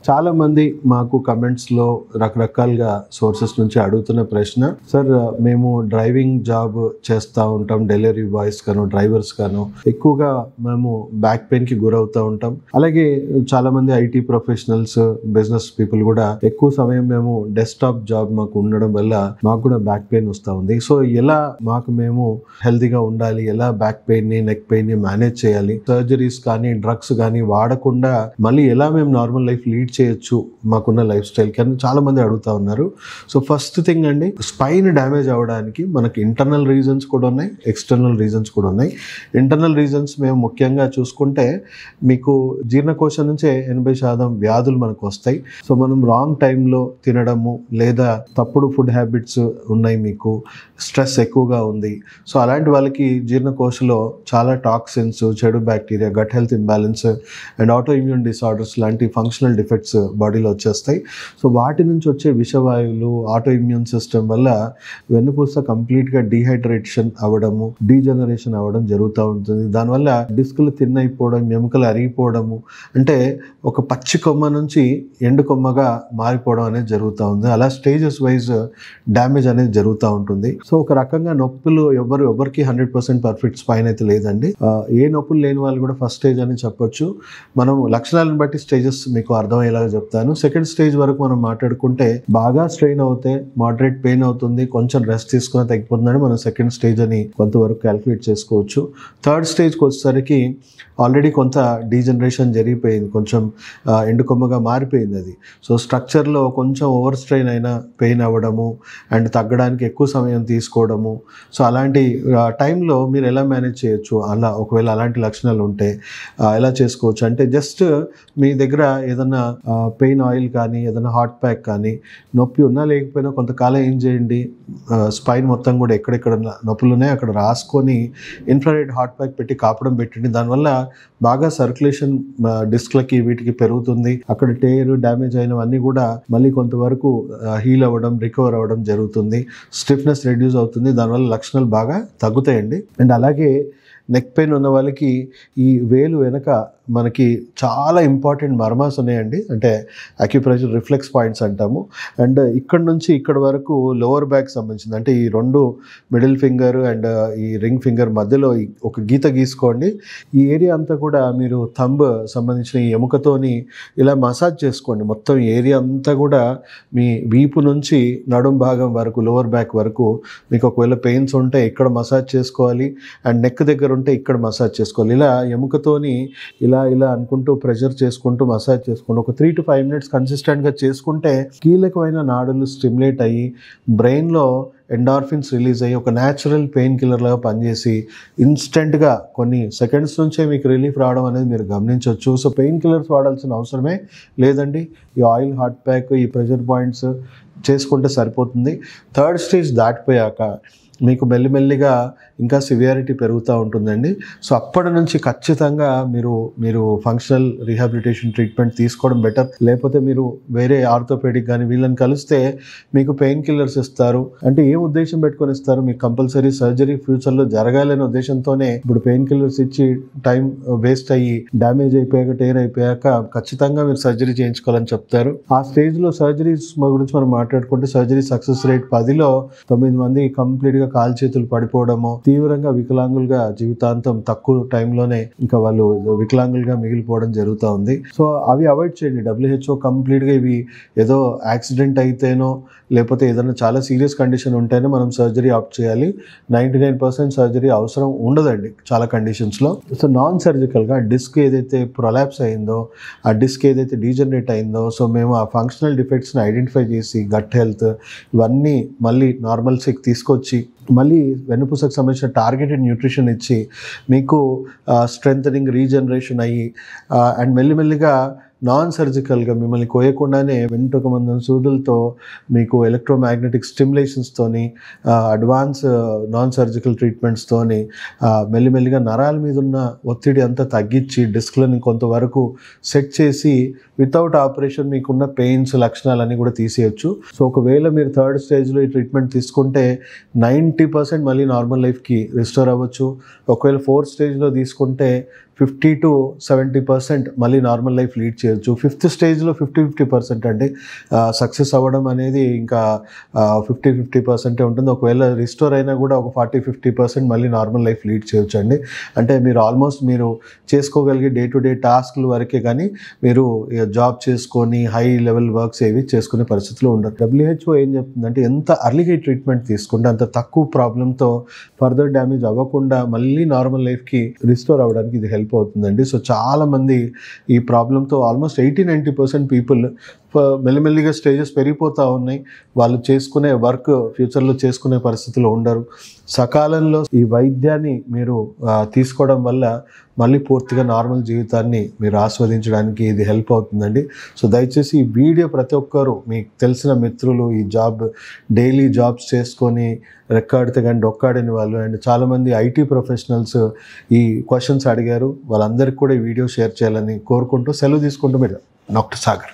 చాలామంది మాకు కమెంట్స్లో రకరకాలుగా సోర్సెస్ నుంచి అడుగుతున్న ప్రశ్న, సార్ మేము డ్రైవింగ్ జాబ్ చేస్తూ ఉంటాం, డెలివరీ బాయ్స్ గాను డ్రైవర్స్ గాను ఎక్కువగా మేము బ్యాక్ పెయిన్కి గురవుతూ ఉంటాం. అలాగే చాలామంది ఐటీ ప్రొఫెషనల్స్, బిజినెస్ పీపుల్ కూడా ఎక్కువ సమయం మేము డెస్క్టాప్ జాబ్ మాకు ఉండడం వల్ల మాకు కూడా బ్యాక్ పెయిన్ వస్తూ ఉంది. సో ఎలా మేము హెల్తీగా ఉండాలి, ఎలా బ్యాక్ పెయిన్ని, నెక్ పెయిన్ని మేనేజ్ చేయాలి, సర్జరీస్ కానీ డ్రగ్స్ కానీ వాడకుండా మళ్ళీ ఎలా మేము నార్మల్ లైఫ్ లీడ్ చేయొచ్చు మాకున్న లైఫ్ స్టైల్కి అని చాలా మంది అడుగుతూ ఉన్నారు. సో ఫస్ట్ థింగ్ అండి, స్పైన్ డ్యామేజ్ అవ్వడానికి మనకి ఇంటర్నల్ రీజన్స్ కూడా ఉన్నాయి, ఎక్స్టర్నల్ రీజన్స్ కూడా ఉన్నాయి. ఇంటర్నల్ రీజన్స్ మేము ముఖ్యంగా చూసుకుంటే మీకు జీర్ణకోశం నుంచే 80% వ్యాధులు మనకు వస్తాయి. సో మనం రాంగ్ టైంలో తినడము, లేదా తప్పుడు ఫుడ్ హ్యాబిట్స్ ఉన్నాయి, మీకు స్ట్రెస్ ఎక్కువగా ఉంది. సో అలాంటి వాళ్ళకి జీర్ణకోశలో చాలా టాక్సిన్స్, చెడు bacteria, gut health imbalance and autoimmune disorders లాంటి ఫంక్షనల్ డిఫెక్ట్స్ బాడీలో వచ్చేస్తాయి. సో వాటి నుంచి వచ్చే విషవాయువులు, ఆటో ఇమ్యూన్ సిస్టమ్ వల్ల వెన్నుపూస కంప్లీట్గా డీహైడ్రేషన్ అవ్వడము, డీజనరేషన్ అవ్వడం జరుగుతూ ఉంటుంది. దానివల్ల డిస్కులు థిన్ అయిపోవడం, ఎముకలు అరిగిపోవడము, అంటే ఒక పచ్చి కొమ్మ నుంచి ఎండు కొమ్మగా మారిపోవడం అనేది జరుగుతూ ఉంది. అలా స్టేజెస్ వైజ్ డ్యామేజ్ అనేది జరుగుతూ ఉంటుంది. సో ఒక రకంగా నొప్పులు ఎవరికి 100% పర్ఫెక్ట్ స్పైన్ అయితే లేదండి. ఏ నొప్పులు లేని వాళ్ళు కూడా ఫస్ట్ స్టేజ్ అని చెప్పొచ్చు. మనం లక్షణాలను బట్టి స్టేజెస్ మీకు అర్థమయ్యేలాగా చెప్తాను. సెకండ్ స్టేజ్ వరకు మనం మాట్లాడుకుంటే బాగా స్ట్రెయిన్ అవుతే మోడరేట్ పెయిన్ అవుతుంది, కొంచెం రెస్ట్ తీసుకుని తగ్గిపోతుందని మనం సెకండ్ స్టేజ్ అని కొంతవరకు క్యాలిక్యులేట్ చేసుకోవచ్చు. థర్డ్ స్టేజ్కి వచ్చేసరికి ఆల్రెడీ కొంత డీజనరేషన్ జరిగిపోయింది, కొంచెం ఎండుకొమ్మగా మారిపోయింది అది. సో స్ట్రక్చర్లో కొంచెం ఓవర్ స్ట్రెయిన్ అయినా పెయిన్ అవ్వడము అండ్ తగ్గడానికి ఎక్కువ సమయం తీసుకోవడము. సో అలాంటి టైంలో మీరు ఎలా మేనేజ్ చేయొచ్చు, అలా ఒకవేళ అలాంటి లక్షణాలు ఉంటే ఎలా చేసుకోవచ్చు అంటే, జస్ట్ మీ దగ్గర ఏదైనా పెయిన్ ఆయిల్ కానీ, ఏదైనా హాట్ ప్యాక్ కానీ, నొప్పి ఉన్నా లేకపోయినా కొంతకాలం ఏం చేయండి, స్పైన్ మొత్తం కూడా ఎక్కడెక్కడ నొప్పులు ఉన్నాయో అక్కడ రాసుకొని ఇన్ఫ్రారెడ్ హాట్ ప్యాక్ పెట్టి కాపడం పెట్టండి. దానివల్ల బాగా సర్క్యులేషన్ డిస్క్లకి వీటికి పెరుగుతుంది. అక్కడ టేర్ డ్యామేజ్ అయినవన్నీ కూడా మళ్ళీ కొంతవరకు హీల్ అవ్వడం, రికవర్ అవ్వడం జరుగుతుంది. స్టిఫ్నెస్ రెడ్యూస్ అవుతుంది, దానివల్ల లక్షణాలు బాగా తగ్గుతాయండి. అండ్ అలాగే నెక్ పెయిన్ ఉన్న వాళ్ళకి ఈ వేలు వెనక మనకి చాలా ఇంపార్టెంట్ మర్మాస్ ఉన్నాయండి, అంటే అక్యుప్రెషర్ రిఫ్లెక్స్ పాయింట్స్ అంటాము. అండ్ ఇక్కడ నుంచి ఇక్కడ వరకు లోవర్ బ్యాక్ సంబంధించింది, అంటే ఈ రెండు మిడిల్ ఫింగర్ అండ్ ఈ రింగ్ ఫింగర్ మధ్యలో ఒక గీత గీసుకోండి. ఈ ఏరియా అంతా కూడా మీరు థంబ్ సంబంధించిన ఈ ఎముకతోని ఇలా మసాజ్ చేసుకోండి. మొత్తం ఏరియా అంతా కూడా మీ వీపు నుంచి నడుం భాగం వరకు, లోవర్ బ్యాక్ వరకు మీకు ఒకవేళ పెయిన్స్ ఉంటే ఇక్కడ మసాజ్ చేసుకోవాలి, అండ్ నెక్ దగ్గర ఉంటే ఇక్కడ మసాజ్ చేసుకోవాలి. ఇలా ఎముకతోని ఇలా అనుకుంటూ ప్రెషర్ చేసుకుంటూ మసాజ్ చేసుకుంటూ ఒక 3 to 5 minutes కన్సిస్టెంట్గా చేసుకుంటే కీలకమైన నాడులు స్టిమ్యులేట్ అయ్యి బ్రెయిన్లో ఎండార్ఫిన్స్ రిలీజ్ అయ్యి ఒక న్యాచురల్ పెయిన్ కిల్లర్ లాగా పనిచేసి ఇన్స్టెంట్గా కొన్ని సెకండ్స్ నుంచే మీకు రిలీఫ్ రావడం అనేది మీరు గమనించవచ్చు. సో పెయిన్ కిల్లర్స్ వాడాల్సిన అవసరమే లేదండి. ఈ ఆయిల్, హాట్ ప్యాక్, ఈ ప్రెషర్ పాయింట్స్ చేసుకుంటే సరిపోతుంది. థర్డ్ స్టేజ్ దాటిపోయాక మీకు మెల్లిమెల్లిగా ఇంకా సివియారిటీ పెరుగుతూ ఉంటుందండి. సో అప్పటి నుంచి ఖచ్చితంగా మీరు ఫంక్షనల్ రీహాబిలిటేషన్ ట్రీట్మెంట్ తీసుకోవడం బెటర్. లేకపోతే మీరు వేరే ఆర్థోపెడిక్ కానీ వీళ్ళని కలిస్తే మీకు పెయిన్ కిల్లర్స్ ఇస్తారు. అంటే ఏం ఉద్దేశం పెట్టుకొని ఇస్తారు, మీకు కంపల్సరీ సర్జరీ ఫ్యూచర్లో జరగాలనే ఉద్దేశంతోనే ఇప్పుడు పెయిన్ కిల్లర్స్ ఇచ్చి టైం వేస్ట్ అయ్యి డ్యామేజ్ అయిపోయాక, టేర్ అయిపోయాక ఖచ్చితంగా మీరు సర్జరీ చేయించుకోవాలని చెప్తారు. ఆ స్టేజ్లో సర్జరీస్ గురించి మనం మాట్లాడుకుంటే సర్జరీ సక్సెస్ రేట్ 10లో 9 మంది కంప్లీట్గా కాలు చేతులు పడిపోవడము, తీవ్రంగా వికలాంగులుగా జీవితాంతం తక్కువ టైంలోనే ఇంకా వాళ్ళు వికలాంగులుగా మిగిలిపోవడం జరుగుతూ ఉంది. సో అవి అవాయిడ్ చేయండి. WHO కంప్లీట్గా ఇవి ఏదో యాక్సిడెంట్ అయితేనో లేకపోతే ఏదైనా చాలా సీరియస్ కండిషన్ ఉంటేనే మనం సర్జరీ ఆప్ట్ చేయాలి. 99% సర్జరీ అవసరం ఉండదండి చాలా కండిషన్స్లో. సో నాన్ సర్జికల్గా డిస్క్ ఏదైతే ప్రొలాప్స్ అయిందో, ఆ డిస్క్ ఏదైతే డీజనరేట్ అయిందో, సో మేము ఆ ఫంక్షనల్ డిఫెక్ట్స్ని ఐడెంటిఫై చేసి గట్ హెల్త్ ఇవన్నీ మళ్ళీ నార్మల్సీకి తీసుకొచ్చి మళ్ళీ వెన్నుపూసకు సంబంధించిన టార్గెటెడ్ న్యూట్రిషన్ ఇచ్చి మీకు స్ట్రెంథనింగ్, రీజనరేషన్ అయ్యి అండ్ మెల్లిమెల్లిగా నాన్ సర్జికల్గా మిమ్మల్ని కోయకుండానే వెంట్రుక మందం సూదులతో మీకు ఎలక్ట్రోమాగ్నెటిక్ స్టిమ్యులేషన్స్తోని అడ్వాన్స్ నాన్ సర్జికల్ ట్రీట్మెంట్స్తోని మెల్లిమెల్లిగా నరాల మీద ఉన్న ఒత్తిడి అంతా తగ్గించి డిస్క్లని కొంతవరకు సెట్ చేసి వితౌట్ ఆపరేషన్ మీకున్న పెయిన్స్ లక్షణాలన్నీ కూడా తీసేయచ్చు. సో ఒకవేళ మీరు థర్డ్ స్టేజ్లో ఈ ట్రీట్మెంట్ తీసుకుంటే 90% మళ్ళీ నార్మల్ లైఫ్కి రిస్టోర్ అవ్వచ్చు. ఒకవేళ ఫోర్త్ స్టేజ్లో తీసుకుంటే 50-70% మళ్ళీ నార్మల్ లైఫ్ లీడ్ చేయొచ్చు. 5th స్టేజ్లో 50% అండి. సక్సెస్ అవ్వడం అనేది ఇంకా 50% ఉంటుంది. ఒకవేళ రిస్టోర్ అయినా కూడా ఒక 40-50% మళ్ళీ నార్మల్ లైఫ్ లీడ్ చేయొచ్చు అండి. అంటే మీరు ఆల్మోస్ట్ మీరు చేసుకోగలిగే డే టు డే టాస్క్లు వరకే కానీ మీరు జాబ్ చేసుకొని హై లెవెల్ వర్క్స్ ఏవి చేసుకునే పరిస్థితిలో ఉండదు. WHO ఏం చెప్తుందంటే ఎంత అర్లీగా ట్రీట్మెంట్ తీసుకుంటే అంత తక్కువ ప్రాబ్లంతో ఫర్దర్ డ్యామేజ్ అవ్వకుండా మళ్ళీ నార్మల్ లైఫ్కి రిస్టోర్ అవ్వడానికి ఇది హెల్ప్ అవుతుందండి. సో చాలామంది ఈ ప్రాబ్లంతో ఆల్మోస్ట్ 80-90% పీపుల్ మెల్లిమెల్లిగా స్టేజెస్ పెరిగిపోతూ ఉన్నాయి. వాళ్ళు చేసుకునే వర్క్ ఫ్యూచర్లో చేసుకునే పరిస్థితిలో ఉండరు. సకాలంలో ఈ వైద్యాన్ని మీరు తీసుకోవడం వల్ల మళ్ళీ పూర్తిగా నార్మల్ జీవితాన్ని మీరు ఆస్వాదించడానికి ఇది హెల్ప్ అవుతుందండి. సో దయచేసి ఈ వీడియో ప్రతి ఒక్కరు మీకు తెలిసిన మిత్రులు ఈ డైలీ జాబ్స్ చేసుకొని రెక్కాడితే కానీ డొక్కాడని వాళ్ళు అండ్ చాలామంది ఐటీ ప్రొఫెషనల్స్ ఈ క్వశ్చన్స్ అడిగారు. వాళ్ళందరికీ కూడా ఈ వీడియో షేర్ చేయాలని కోరుకుంటూ సెలవు తీసుకుంటూ మీరు డాక్టర్ సాగర్.